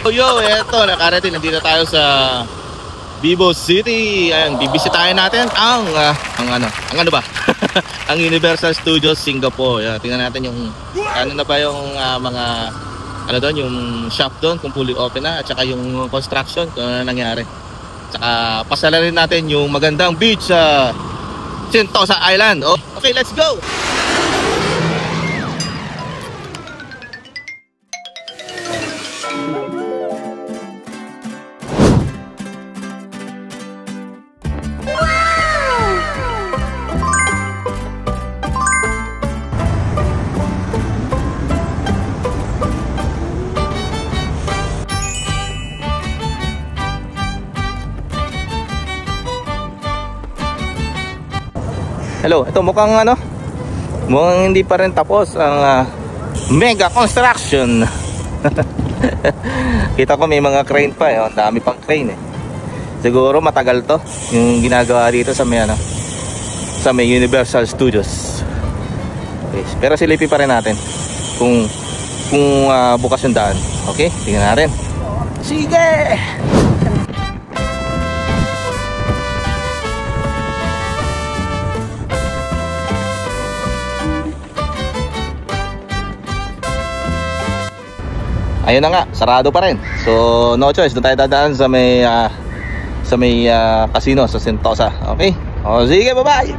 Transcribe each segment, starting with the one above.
Yo, eto, nakarating. Nandito tayo sa Vivo City. Ayan, bibisitahin natin ang ano ba? Ang Universal Studios Singapore. Ayan, tingnan natin yung ano na ba yung mga ano doon, yung shop doon kung fully open na, at saka yung construction kung ano nangyari. Saka pasalarin natin yung magandang beach sa Sentosa Island. Oh, okay, let's go. Hello, ito mukhang mukhang hindi pa rin tapos ang mega construction. Kita ko may mga crane pa, ang dami pang crane eh. Siguro matagal to yung ginagawa dito sa may Universal Studios. Okay, pero silipin pa rin natin kung bukas yung daan. Okay, tingnan natin. Sige! Ayun na nga, sarado pa rin. So no choice, doon tayo dadaan sa may casino sa Sentosa. Okay? O sige, bye-bye.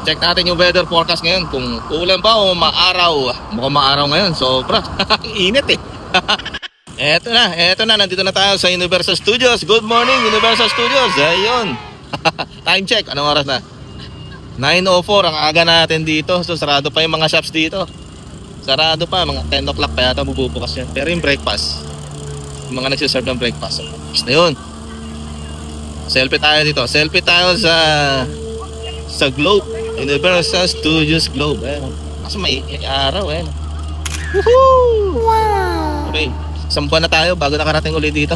Check natin yung weather forecast ngayon, kung ulan ba o maaraw. Mukhang maaraw ngayon, sobra. Init eh. Eto na, nandito na tayo sa Universal Studios. Good morning, Universal Studios. Ayun. Time check, anong oras na? 9:04, ang aga natin dito. So sarado pa yung mga shops dito. Sarado pa, mga 10 o'clock pa yata bubukas yan. Pero yung breakfast, yung mga nagsiserve ng breakfast, na yun. Selfie tayo dito. Selfie tayo sa Globe, Universal Studios Globe. Kasi may araw eh. Woohoo! Wow! Okay, isang buwan na tayo bago nakarating ulit dito.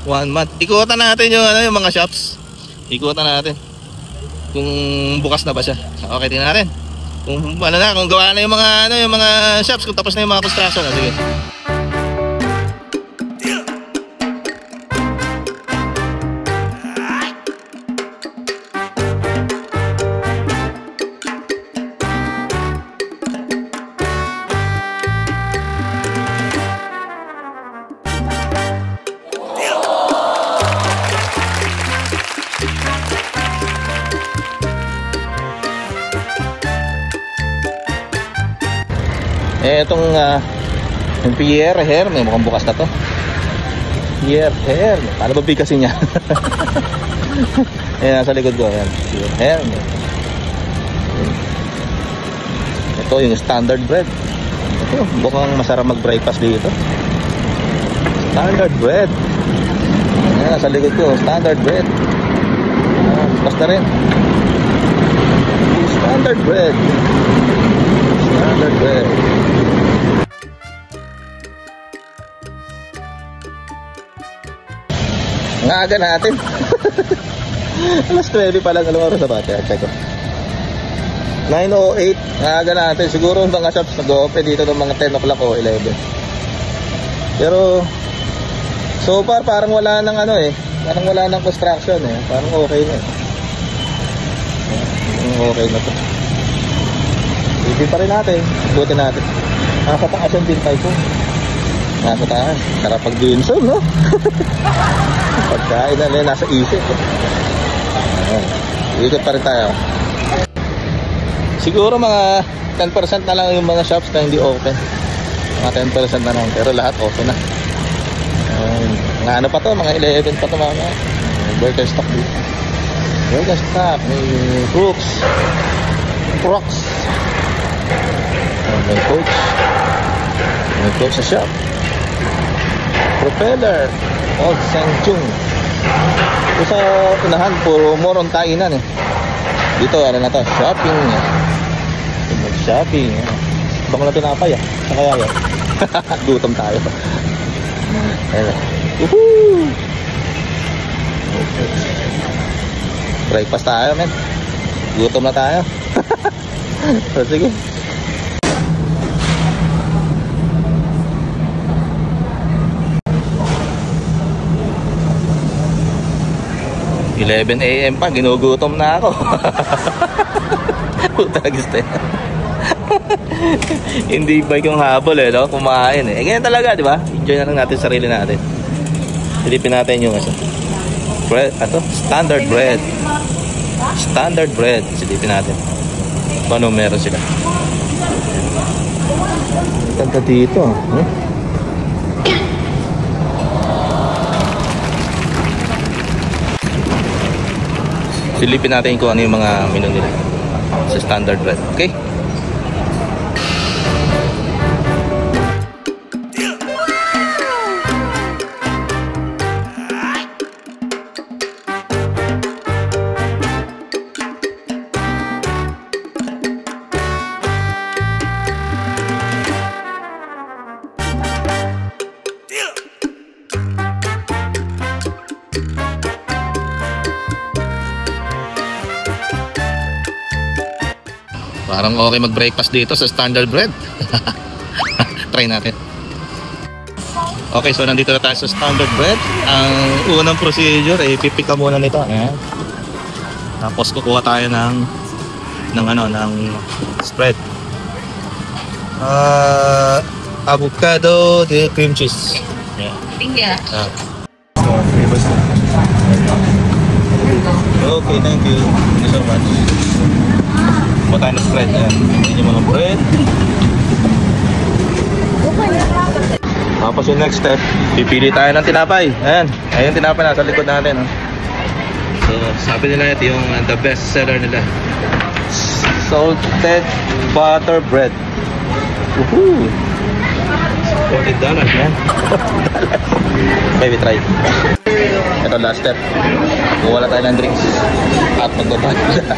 1 month. Ikutan natin yung mga shops. Ikutan natin kung bukas na ba siya. Okay, tingnan natin kung kung gawa na yung mga shops, kung tapos na yung mga construction. Sige. Itong yung Pierre Herme, mukhang bukas na to. Pierre Herme, paano ba bigkasin niya? Ayan, nasa likod ko. Ayan, Pierre Herme. Ito yung standard bread. Ito, mukhang masarap mag-breakfast dito. Standard bread. Ayan, nasa likod ko, standard bread. Bukas na rin. Standard bread. Standard bread. Ang aga natin. Alas 12 pa lang. Anong oras na ba? Check ko. 9:08. Ang aga natin. Siguro mga shops nag-open dito ng mga 10 o'clock o 11. Pero so far parang wala nang parang wala nang construction eh. Parang okay na. Okay na to. Ibig pa rin natin. Buti natin. Nasa taas yung bintay ko. Nasa taas. Sarap pag-dinsom, no? Pagkain na nasa isip. Ikot pa rin tayo. Siguro mga 10% na lang yung mga shops na hindi open. Mga 10% na lang. Pero lahat open na. Mga ano pa to? Mga 11 pa to mga burger stock dito. Burger stock. May Crooks. May Coach. May Coach sa shop. Propeller. Old Sengchung. Ito sa unahan, puro moron kainan eh. Dito, ano na to? Shopping. Shopping. Baka na tinapay ah. Sa kaya yan. Gutom tayo. Ayan. Woohoo! Breakfast tayo, men. Gutom na tayo. So, sige. 11 AM pa, ginugutom na ako. Putagiste. Hindi bike yung habol eh, no? Kumain eh. Ganyan talaga, di ba? Enjoy na lang natin sarili natin. Silipin natin yung bread, standard bread. Standard bread. Silipin natin kung ano meron sila. Ganda dito. Silipin natin kung ano yung mga menu nila sa standard bread. Okay? Parang okay mag-breakfast dito sa standard bread. Try natin. Okay, so nandito na tayo sa standard bread. Ang unang procedure ay pipick ka muna nito. Ayan. Tapos kukuha tayo ng spread. Avocado de cream cheese. Yeah. Okay, thank you. Thank you so much. Kuha tayo ng spread. Ayan. Hindi mo ng bread. Tapos yung next step, pipili tayo ng tinapay. Ayan. Ayan yung tinapay nasa likod natin. So, sabi nila ito yung the best seller nila. Salted butter bread. Woohoo! $40, man. Maybe try. Ito last step. Kuha tayo ng drinks. At magbabayad.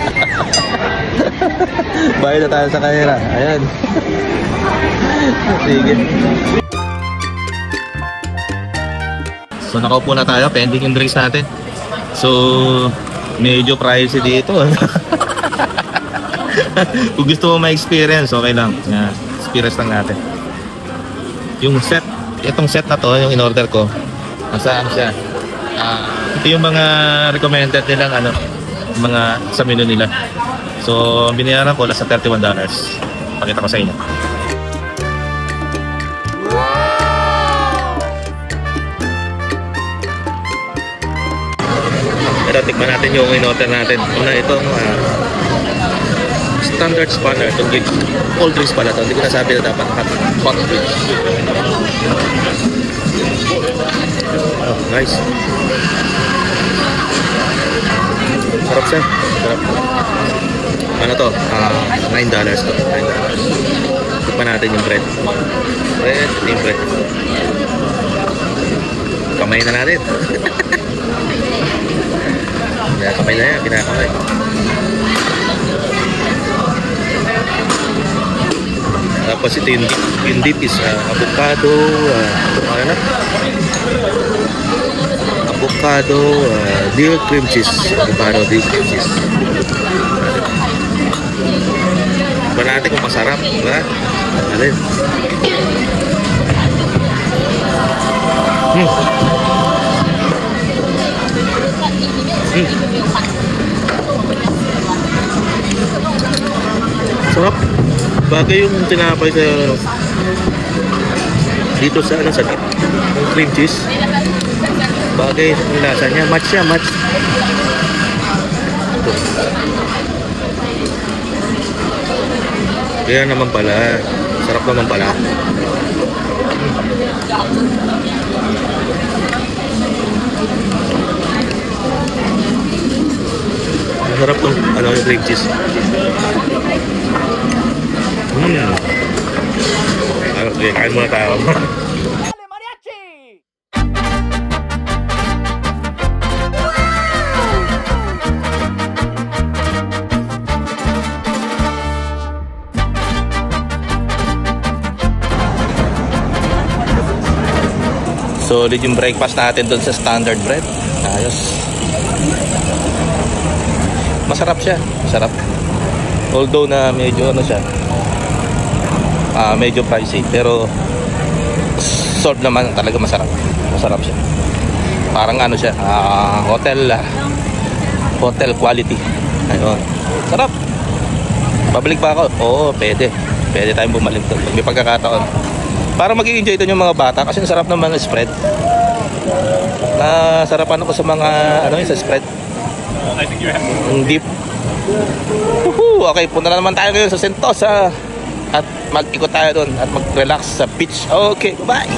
Bayad na tayo sa kanila. Ayan. Sige. So nakaupo na tayo. Pending yung drinks natin. So medyo pricey dito. Kung gusto mo ma-experience, okay lang. Yeah, experience lang natin. Yung set, itong set na to, yung in-order ko, nasaan siya? Ito yung mga recommended nilang mga sa menu nila. So, binayaran ko nasa $31. Pakita ko sa inyo. Ito, tikman natin yung in-order natin. Una, itong standard spanner. Itong cold drinks pala ito. Hindi ko nasabi na dapat hot drinks. Oh, nice. Sarap siya. Sarap. Ano to? $9 to. $9. Tikman natin yung bread. Bread, yung bread. Kamay na natin. Kamay na yan, kinakamay. Tapos ito yung dip is avocado, avocado, dill cream cheese. Avocado, dill cream cheese. Ba natin kung masarap, diba? Alin. Sarap. Bagay yung tinapay sa dito sa dip, yung cream cheese. Bagay yung lasa niya, match siya, match. Kaya naman pala, sarap naman pala. Masarap tong yung cream cheese. Okay, kain muna tayo. Solid yung breakfast natin doon sa standard bread. Ayos. Masarap siya. Masarap. Although na medyo siya. Medyo pricey, pero solve naman talaga masarap. Masarap siya. Parang siya, Hotel quality. Ayun. Sarap. Babalik ba ako? Oo, pwede. Pwede tayong bumalik doon. May pagkakataon. Para mag-i-enjoy doon yung mga bata kasi sarap naman ng spread. Sarapan ako sa mga ano yung sa spread. Yung deep. Woohoo! Okay, punta na naman tayo ngayon sa Sentosa. At mag-ikot tayo doon at mag-relax sa beach. Okay, bye!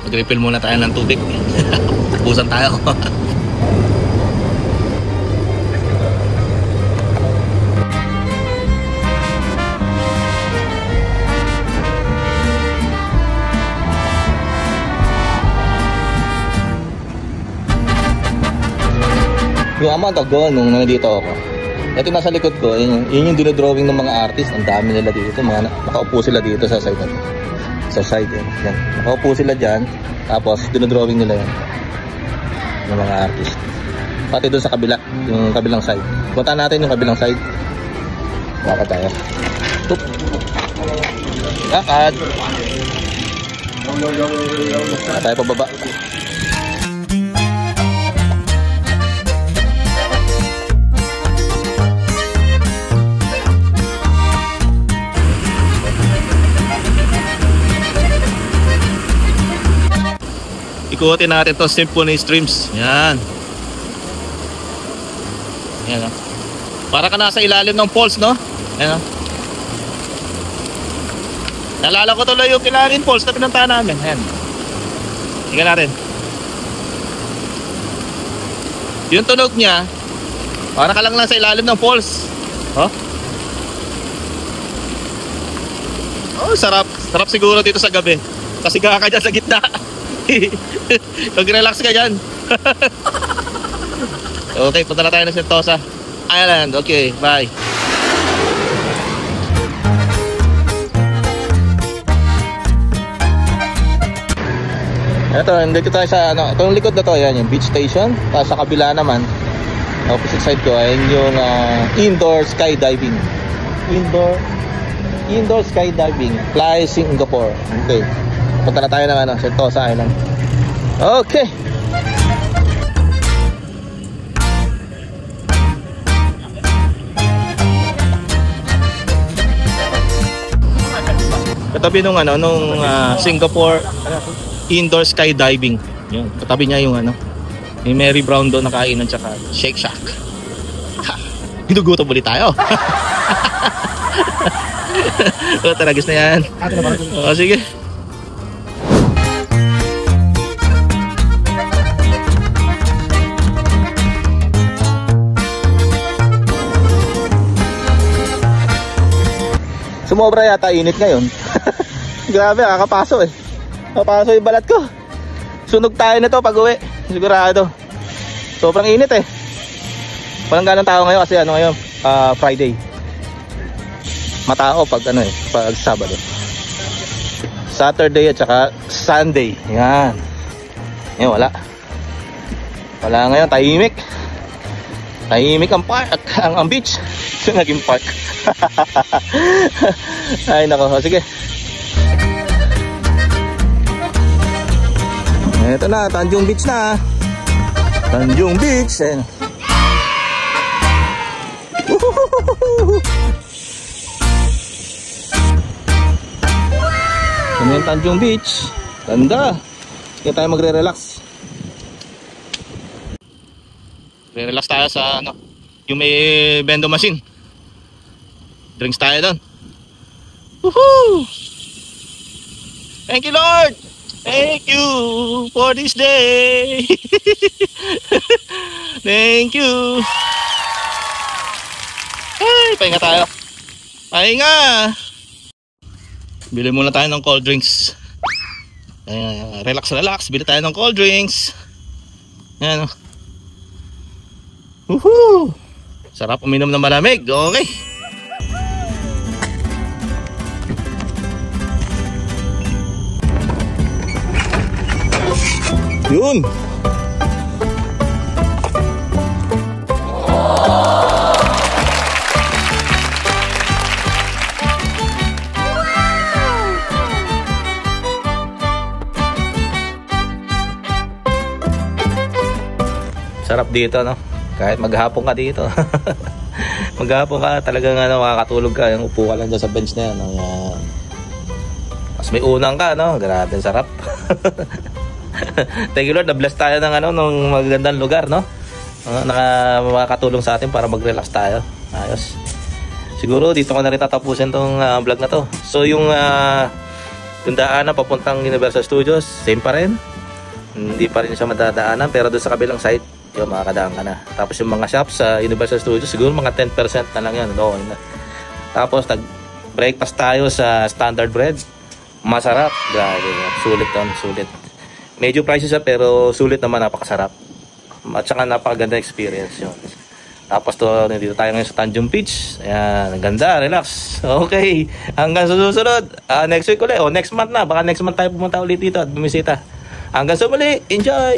Mag-refill muna tayo ng tubig. Tapusan tayo. Yung amount of goal nung nandito ako. Ito nasa likod ko, yun yung dinodrawing ng mga artist. Ang dami nila dito. Nakaupo sila dito sa side natin. Sa side yan. Nakaupo sila dyan. Tapos dinodrawing nila yan ng mga artist. Pati doon sa kabila, yung kabilang side. Punta natin yung kabilang side. Lakad tayo. Tup. Lakad. Lakad tayo pababa. Ikutin natin to Symphony Streams. Yan. Yan. Para ka nasa ilalim ng falls, no? Yan. Nalala ko tuloy yung Kilarin Falls na pinuntahan namin. Yan. Tingnan natin. Yung tunog niya, para ka lang sa ilalim ng falls. Oh. Oh, sarap. Sarap siguro dito sa gabi. Kasi ka dyan sa gitna. Mag-relax ka dyan. Okay, punta na tayo ng Sentosa Island. Okay, bye. Ito, dito tayo sa ano, itong likod na to, yan yung beach station. Tapos sa kabila naman, opposite side ko, ayan yung indoor skydiving. Indoor skydiving, Fly Singapore. Okay. Punta na tayo ng ano, Sentosa Island. Okay. Katabi nung ano, nung Singapore indoor skydiving. Yun, katabi niya yung ano, may Mary Brown doon nakainan tsaka Shake Shack. Ginugutom ulit tayo. O, taragis na yan. O, sige. Sumobra yata init ngayon. Grabe, kakapaso eh. Kakapaso yung balat ko. Sunog tayo nito pag uwi. Sigurado. Sobrang init eh. Walang ganang tao ngayon kasi ano ngayon, Friday. Matao pag ano eh, pag Sabado. Saturday at saka Sunday. Yan. Yan, wala. Wala ngayon, tahimik. Tahimik ang park, ang beach. Ito naging park. Ay nako, sige. Ito na, Tanjung Beach na. Tanjung Beach. Ayan. Ano yung Tanjung Beach? Ganda. Kaya tayo magre-relax. Re-relax tayo sa ano, yung may vending machine. Drinks tayo doon. Woohoo! Thank you, Lord! Thank you for this day! Thank you! Ay, pahinga tayo. Pahinga! Bili muna tayo ng cold drinks. Relax, relax. Bili tayo ng cold drinks. Ayan o. Woohoo! Sarap uminom ng malamig. Okay. Yun. sarap dito, no? Kahit maghapon ka dito. Maghapon ka, talagang makakatulog ka. Yung upo ka lang dyan sa bench na yan. Ayan. Mas may unang ka, no? Grabe, sarap. Thank you Lord, na-bless tayo ng ng magandang lugar, no? Makakatulong sa atin para mag-relax tayo. Ayos. Siguro dito ko na rin tatapusin tong vlog na to. So yung daanan papuntang Universal Studios, same pa rin. Hindi pa rin siya madadaanan, pero doon sa kabilang side, yun, makakadaan ka na. Tapos yung mga shops sa Universal Studios, siguro mga 10% na lang yan. Okay na. Tapos nag-breakfast tayo sa Standard Bread. Masarap. Grabe. Sulit doon. Sulit. Medyo pricey siya pero sulit naman, napakasarap. At saka napakaganda experience yun. Tapos dito tayo ngayon sa Tanjung Beach. Ayan, ang ganda, relax. Okay, hanggang sa susunod. Next week ulit, o next month na. Baka next month tayo pumunta ulit dito at bumisita. Hanggang sa muli, enjoy!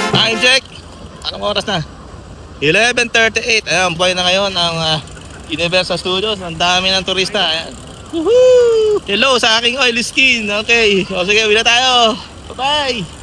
Time check! Anong oras na? 11:38. Ayan, buhay na ngayon ang Universal Studios. Ang dami ng turista. Ayan. Woohoo! Hello sa aking oily skin. Okay. O sige, wala tayo. Bye-bye!